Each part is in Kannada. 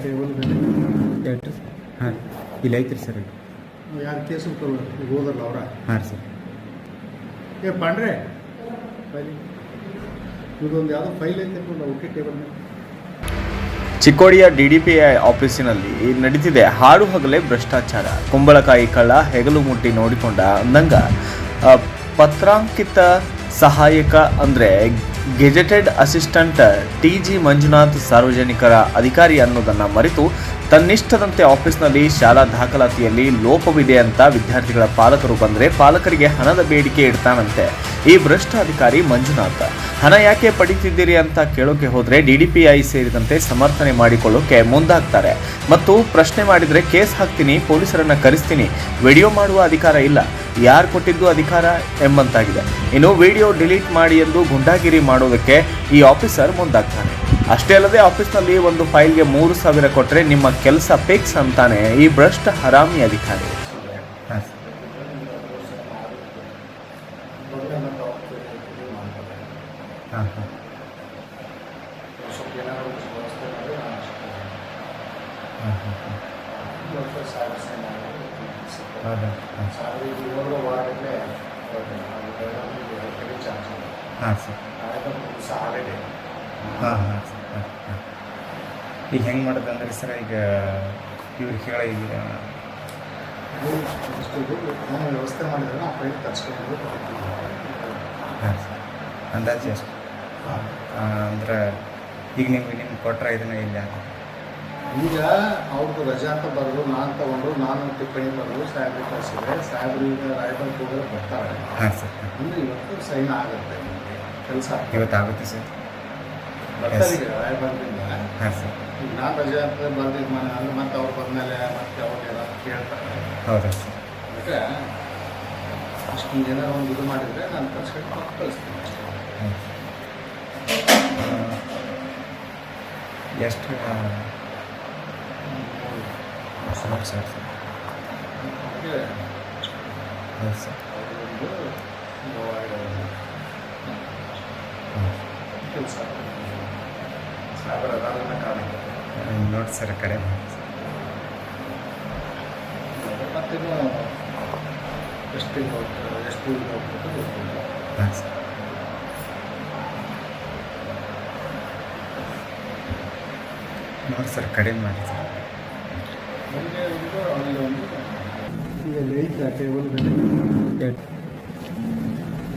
ಟೇಬಲ್ ಎಷ್ಟು ಹಾಂ ಇಲ್ಲಿ ಐತ್ರಿ ಸರ್ ಯಾರು ಕೇಸು ಹೋದ್ರಲ್ಲ ಅವರ ಹಾಂ ಸರ್ ಏ ಪಾಂಡ್ರೆ ಫೈಲ್ ಇದೊಂದು ಯಾವುದೋ ಫೈಲ್ ಐತೆ ಓಕೆ ಟೇಬಲ್ ಮೇಲೆ. ಚಿಕ್ಕೋಡಿಯ ಡಿಡಿಪಿಐ ಆಫೀಸಿನಲ್ಲಿ ನಡೀತಿದೆ ಹಾಡು ಹಗಲೇ ಭ್ರಷ್ಟಾಚಾರ. ಕುಂಬಳಕಾಯಿ ಕಳ್ಳ ಹೆಗಲು ಮುಟ್ಟಿ ನೋಡಿಕೊಂಡ ಅಂದಂಗ ಪತ್ರಾಂಕಿತ ಸಹಾಯಕ ಅಂದರೆ ಗೆಜೆಟೆಡ್ ಅಸಿಸ್ಟೆಂಟ್ ಟಿ.ಜಿ. ಮಂಜುನಾಥ್ ಸಾರ್ವಜನಿಕರ ಅಧಿಕಾರಿ ಅನ್ನೋದನ್ನು ಮರೆತು ತನ್ನಿಷ್ಟದಂತೆ ಆಫೀಸ್ನಲ್ಲಿ ಶಾಲಾ ದಾಖಲಾತಿಯಲ್ಲಿ ಲೋಪವಿದೆ ಅಂತ ವಿದ್ಯಾರ್ಥಿಗಳ ಪಾಲಕರು ಬಂದರೆ ಪಾಲಕರಿಗೆ ಹಣದ ಬೇಡಿಕೆ ಇಡ್ತಾನಂತೆ ಈ ಭ್ರಷ್ಟ ಅಧಿಕಾರಿ ಮಂಜುನಾಥ್. ಹಣ ಯಾಕೆ ಪಡಿತಿದ್ದೀರಿ ಅಂತ ಕೇಳೋಕೆ ಹೋದರೆ ಡಿಡಿಪಿಐ ಸೇರಿದಂತೆ ಸಮರ್ಥನೆ ಮಾಡಿಕೊಳ್ಳೋಕೆ ಮುಂದಾಗ್ತಾರೆ ಮತ್ತು ಪ್ರಶ್ನೆ ಮಾಡಿದರೆ ಕೇಸ್ ಹಾಕ್ತೀನಿ, ಪೊಲೀಸರನ್ನು ಕರೆಸ್ತೀನಿ, ವಿಡಿಯೋ ಮಾಡುವ ಅಧಿಕಾರ ಇಲ್ಲ, ಯಾರು ಕೊಟ್ಟಿದ್ದು ಅಧಿಕಾರ ಎಂಬಂತಾಗಿದೆ. ಇನ್ನು ವಿಡಿಯೋ ಡಿಲೀಟ್ ಮಾಡಿ ಎಂದು ಗುಂಡಾಗಿರಿ ಮಾಡೋದಕ್ಕೆ ಈ ಆಫೀಸರ್ ಮುಂದಾಗ್ತಾನೆ. ಅಷ್ಟೇ ಅಲ್ಲದೆ ಆಫೀಸ್ನಲ್ಲಿ ಒಂದು ಫೈಲ್ಗೆ 3,000 ಕೊಟ್ಟರೆ ನಿಮ್ಮ ಕೆಲಸ ಫಿಕ್ಸ್ ಅಂತಾನೆ ಈ ಭ್ರಷ್ಟ ಹರಾಮಿ ಅಧಿಕಾರಿ. ಹಾಂ ಸರ್ ಹಾಂ ಹಾಂ ಸರ್ ಈಗ ಹೆಂಗೆ ಮಾಡೋದು ಅಂದ್ರೆ ಸರ್ ಈಗ ಇವ್ರಿಗೆ ಹೇಳ ಈಗ ವ್ಯವಸ್ಥೆ ಮಾಡಿದ್ರೆ ಆ ಫೈಲ್ ತರಿಸ್ಕೊಂಡು ಹಾಂ ಸರ್ ಅಂದಾಜು ಎಷ್ಟು ಅಂದ್ರೆ ಈಗ ನಿಮ್ಗೆ ಕೊಟ್ಟರೆ ಇದನ್ನ ಇಲ್ಲ ಈಗ ಅವ್ರದ್ದು ರಜೆ ಅಂತ ಬರೋದು ನಾನು ತೊಗೊಂಡು ನಾನು ಟಿಪ್ಪಣಿ ಬರೋದು ಸಾಹೇಬ್ರಿಗೆ ಕಳಿಸಿದ್ರೆ ಸಾಹೇಬ್ರು ಈಗ ರಾಯಬಾಗ್ ಹೋಗೋದು ಬರ್ತಾರೆ. ಹಾಂ ಸರ್ ಅಂದರೆ ಇವತ್ತು ಸೈನ್ ಆಗುತ್ತೆ ಕೆಲಸ ಇವತ್ತು ಆಗುತ್ತೆ ಸರ್ ಬರ್ತಾರೆ ಈಗ ರಾಯಬಾಗ್ರಿಂದ. ಹಾಂ ಸರ್ ಈಗ ನಾನು ರಜೆ ಅಂತ ಬರ್ದಿದ್ದು ಮನೆ ಅಂದ್ರೆ ಮತ್ತೆ ಅವ್ರು ಬಂದಮೇಲೆ ಮತ್ತೆ ಅವ್ರಿಗೆಲ್ಲ ಕೇಳ್ತಾರೆ. ಹೌದಾ ಸರ್ ಅದಕ್ಕೆ ಅಷ್ಟು ಜನ ಒಂದು ಇದು ಮಾಡಿದರೆ ನಾನು ಕಳ್ಸ್ಕೊಂಡು ಮತ್ತೆ ಕಳಿಸ್ತೀನಿ ಅಷ್ಟೇ. ಎಷ್ಟು ಸರ್ ಸರ್ ಸರ್ ಹಾಗೆ ಹೌದು ಸರ್ ಕೆಲಸ ಸಾಹೇಬರ ಅದನ್ನ ಕಾರಣ ನೋಡಿ ಸರ್ ಕಡೆ ಮತ್ತಿನ್ನು ಎಷ್ಟು ತಿಂಗಳು ಹೋಗ್ತಾರೆ ಎಷ್ಟು ತಿಂಗಳು ಹೋಗ್ಬೇಕು ಗೊತ್ತಿಲ್ಲ. ಹಾಂ ಸರ್ ನೋಡಿ ಸರ್ ಕಡಿಮೆ ಮಾಡಿ ಸರ್ ಮುಂದೆ ಒಂದು ಅಲ್ಲಿ ಒಂದು ಈಗ ಲೈಟ್ ಟೇಬಲ್ ಎಷ್ಟು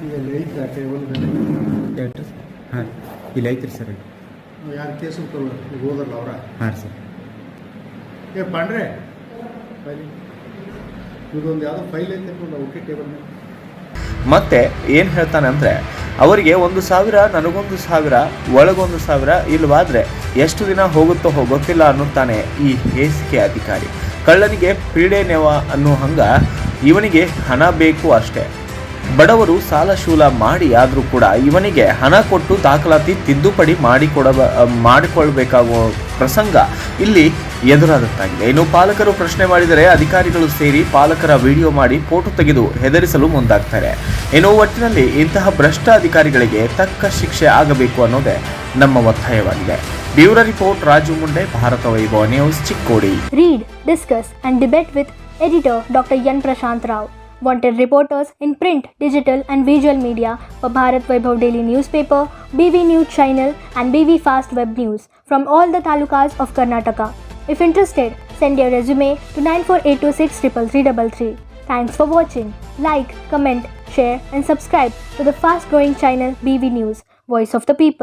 ಈಗ ಲೈಟ್ ಟೇಬಲ್ ಎಷ್ಟು ಹಾಂ ಇಲ್ಲಿ ಐತ್ರಿ ಸರ್ ಯಾರು ಕೇಸು ಹೋದ್ರಲ್ಲ ಅವರ ಹಾಂ ಸರ್ ಏ ಪಾಂಡ್ರೆ ಫೈಲ್ ಇದೊಂದು ಯಾವುದೋ ಫೈಲ್ ಐತೆ ಓಕೆ ಟೇಬಲ್ ಮೇಲೆ. ಮತ್ತೆ ಏನು ಹೇಳ್ತಾನೆ ಅಂದರೆ ಅವರಿಗೆ 1,000 ನನಗೊಂದು 1,000 ಒಳಗೊಂದು 1,000 ಇಲ್ಲವಾದರೆ ಎಷ್ಟು ದಿನ ಹೋಗುತ್ತೋ ಗೊತ್ತಿಲ್ಲ ಅನ್ನುತ್ತಾನೆ ಈ ಹೇಸಿಗೆ ಅಧಿಕಾರಿ. ಕಳ್ಳನಿಗೆ ಪೀಡೆ ನೆವ ಅನ್ನೋ ಹಂಗ ಇವನಿಗೆ ಹಣ ಬೇಕು ಅಷ್ಟೇ. ಬಡವರು ಸಾಲ ಶೂಲ ಮಾಡಿ ಆದರೂ ಕೂಡ ಇವನಿಗೆ ಹಣ ಕೊಟ್ಟು ದಾಖಲಾತಿ ತಿದ್ದುಪಡಿ ಮಾಡಿಕೊಳ್ಬೇಕಾಗುವ ಪ್ರಸಂಗ ಇಲ್ಲಿ ಎದುರಾದಂತಾಗಿದೆ. ಇನ್ನು ಪಾಲಕರು ಪ್ರಶ್ನೆ ಮಾಡಿದರೆ ಅಧಿಕಾರಿಗಳು ಸೇರಿ ಪಾಲಕರ ವಿಡಿಯೋ ಮಾಡಿ ಫೋಟೋ ತೆಗೆದು ಹೆದರಿಸಲು ಮುಂದಾಗ್ತಾರೆ. ಇನ್ನು ಒಟ್ಟಿನಲ್ಲಿ ಇಂತಹ ಭ್ರಷ್ಟ ಅಧಿಕಾರಿಗಳಿಗೆ ತಕ್ಕ ಶಿಕ್ಷೆ ಆಗಬೇಕು ಅನ್ನೋದೇ ನಮ್ಮ ಒತ್ತಾಯವಾಗಿದೆ. ಬ್ಯೂರೋ ರಿಪೋರ್ಟ್ ರಾಜು ಮುಂಡೆ, ಭಾರತ ವೈಭವ news, Chikkodi. Read, discuss and debate with editor Dr. Yan Prashant Rao. Wanted reporters in print, digital and visual media for Bharat Vaibhav Daily Newspaper, BV News Channel and BV Fast Web News from all the talukas of Karnataka. If interested, send your resume to 9482633333. Thanks for watching. Like, comment, share and subscribe to the fast growing channel BV News, Voice of the People.